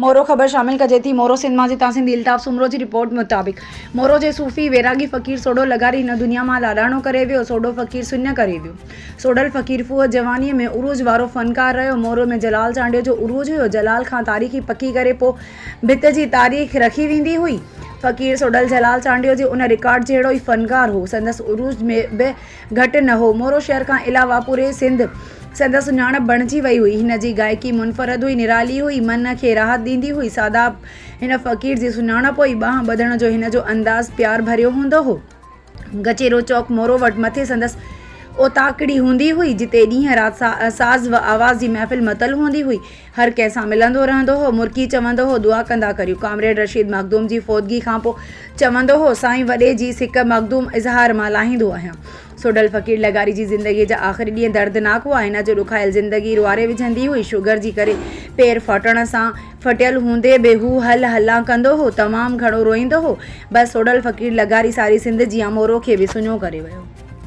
मोरो ख़बर शामिल कजे थी। मोरो सिंध मां जी तासिंदी इल्ताफ़ सुमरो जी रिपोर्ट मुताबिक़ मोरो जे सूफ़ी वैरागी फ़क़ीर सोडो लगारी हिन दुनिया मां लाडाणो करे वियो। सोडो फ़क़ीर सुञ करे वियो। सोडल फ़क़ीर फूअ जवानीअ में उरूज वारो फ़नकार रहियो। मोरो में जलाल चांडियो जो उरूज हुयो। जलाल खां तारीख़ी पकी करे पोइ भित जी तारीख़ रखी वेंदी हुई। फ़क़ीर सोडल जलाल चांडियो जे उन रिकॉर्ड जहिड़ो ई फ़नकार हो। संदसि उरूज में बि घटि न हो। मोरो शहर खां अलावा पूरे सिंध संदसि सुञाणप बणिजी वई हुई। हिन जी गायकी मुनफ़रद हुई, निराली हुई, मन खे राहत ॾींदी हुई। सादाब हिन फ़क़ीर जी सुञाणप हुई। ॿांह ॿधण जो हिन जो अंदाज़ प्यार भरियो हूंदो हो। गचेरो चौक मोरो वटि मथे संदसि ओताकड़ी हूंदी हुई, जिते ॾींहं राति साज़ व आवाज़ जी महफ़िल मतल हूंदी हुई। हर कंहिं सां मिलंदो रहंदो हो। मुर्की चवंदो हो, दुआ कंदा करियो। कामरेड रशीद मखदूम जी फ़ौतगी खां पोइ चवंदो हो, साईं वॾे जी सिक मखदूम इज़हार मां लाहींदो आहियां। सोडल फ़क़ीर लगारी जी ज़िंदगीअ जा आख़िरी ॾींहं दर्दनाक हुआ। हिन जो ॾुखायल ज़िंदगी रुआरे विझंदी हुई। शुगर जी करे पेर फटण सां फटियल हूंदे बि हू हलां कंदो हो। तमामु घणो रोईंदो हो। बसि सोडल फ़क़ीर लगारी सारी सिंध जी मोरो खे बि सुञो करे वियो।